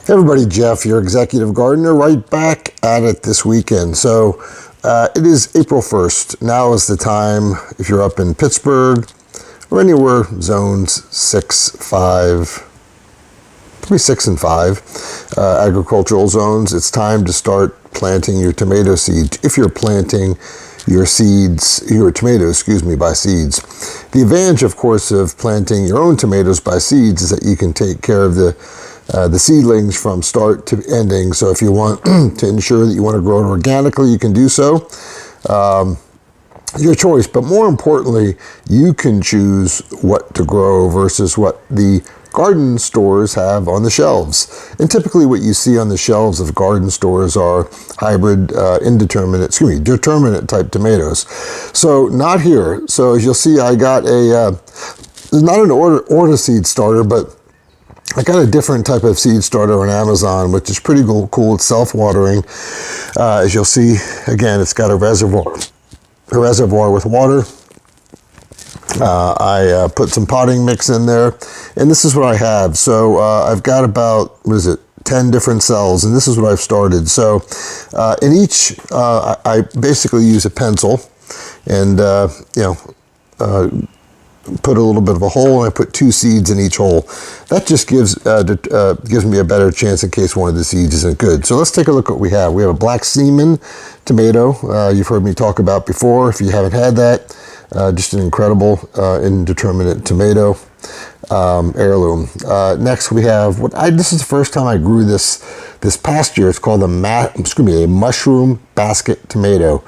Hey everybody, Jeff, your executive gardener, right back at it this weekend. So it is April 1st. Now is the time, if you're up in Pittsburgh or anywhere, zones 6, 5, maybe 6 and 5, agricultural zones, it's time to start planting your tomato seeds. If you're planting your tomatoes, by seeds. The advantage, of course, of planting your own tomatoes by seeds is that you can take care of the seedlings from start to ending. So if you want to ensure that you want to grow it organically, you can do so. Your choice, but more importantly, you can choose what to grow versus what the garden stores have on the shelves. And typically what you see on the shelves of garden stores are hybrid, determinate type tomatoes. So not here. So as you'll see, I got not an order seed starter, but I got a different type of seed starter on Amazon, which is pretty cool. It's self-watering. As you'll see, again, it's got a reservoir with water. I put some potting mix in there, and this is what I have. So I've got about, 10 different cells, and this is what I've started. So in each, I basically use a pencil, and put a little bit of a hole, and I put 2 seeds in each hole. That just gives me a better chance in case one of the seeds isn't good. So let's take a look at what we have. We have a Black Seaman tomato. You've heard me talk about before. If you haven't had that, just an incredible indeterminate tomato, heirloom. Next we have this is the first time I grew this past year. It's called a mushroom basket tomato,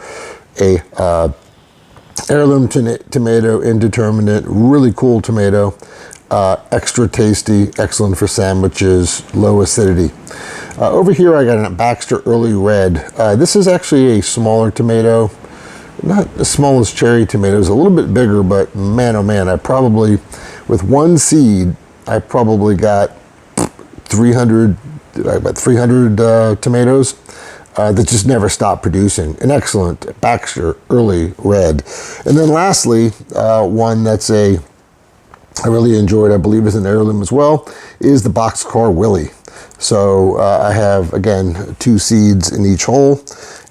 heirloom tomato, indeterminate, really cool tomato, extra tasty, excellent for sandwiches, low acidity. Over here I got a Baxter Early Red. This is actually a smaller tomato, not as small as cherry tomatoes, a little bit bigger, but man, oh man, with one seed, I probably got 300 tomatoes that just never stopped producing. An excellent Baxter Early Red. And then lastly, one that's I really enjoyed, I believe is an heirloom as well, is the Boxcar Willie. So I have, again, 2 seeds in each hole,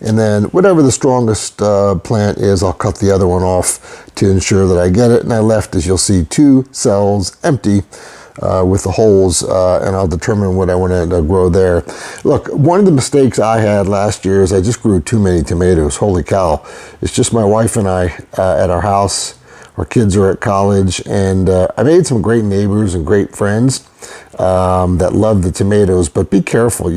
and then whatever the strongest plant is, I'll cut the other one off to ensure that I get it. And I left, as you'll see, 2 cells empty with the holes, and I'll determine what I want to grow there. Look, one of the mistakes I had last year is I just grew too many tomatoes. Holy cow. It's just my wife and I at our house. Our kids are at college, and I made some great neighbors and great friends that love the tomatoes, but be careful.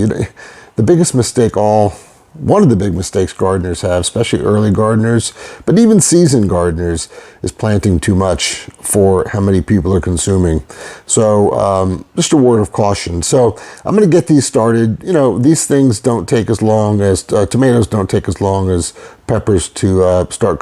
One of the big mistakes gardeners have, especially early gardeners, but even seasoned gardeners, is planting too much for how many people are consuming. So just a word of caution. So I'm going to get these started. These things don't take as long as, tomatoes don't take as long as peppers to start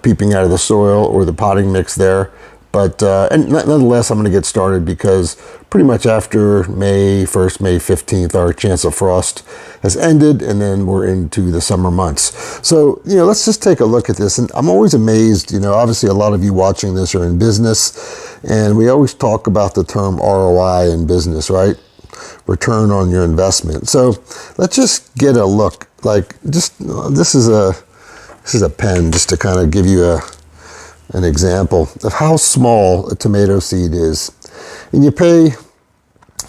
peeping out of the soil or the potting mix there. But and nonetheless, I'm going to get started because pretty much after May 1st, May 15th, our chance of frost has ended, and then we're into the summer months. So, let's just take a look at this. And I'm always amazed, obviously a lot of you watching this are in business, and we always talk about the term ROI in business, right? Return on your investment. So let's just get a look. This is a pen just to kind of give you an example of how small a tomato seed is. And you pay,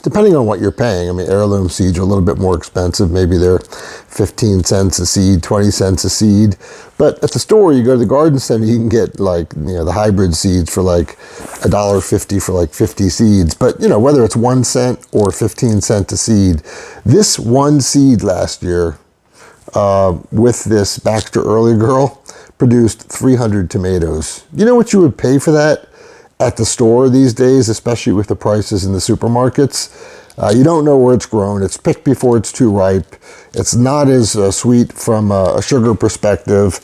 depending on what you're paying, heirloom seeds are a little bit more expensive. Maybe they're 15 cents a seed, 20 cents a seed. But at the store, you go to the garden center, you can get the hybrid seeds for $1.50 for 50 seeds. But whether it's 1 cent or 15 cents a seed, this one seed last year with this Baxter Early Girl produced 300 tomatoes. You know what you would pay for that at the store these days, especially with the prices in the supermarkets? You don't know where it's grown. It's picked before it's too ripe. It's not as sweet from a sugar perspective.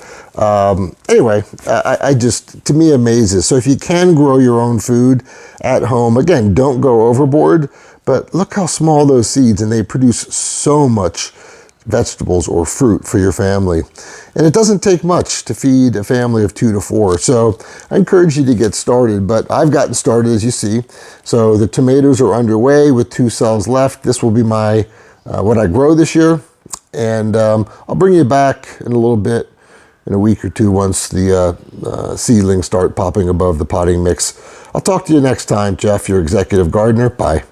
Anyway, to me, amazes. So if you can grow your own food at home, again, don't go overboard, but look how small those seeds, and they produce so much vegetables or fruit for your family. And it doesn't take much to feed a family of 2 to 4. So I encourage you to get started, but I've gotten started, as you see. So the tomatoes are underway with 2 cells left. This will be my what I grow this year. And I'll bring you back in a little bit, in a week or 2, once the seedlings start popping above the potting mix. I'll talk to you next time. Jeff, your executive gardener. Bye.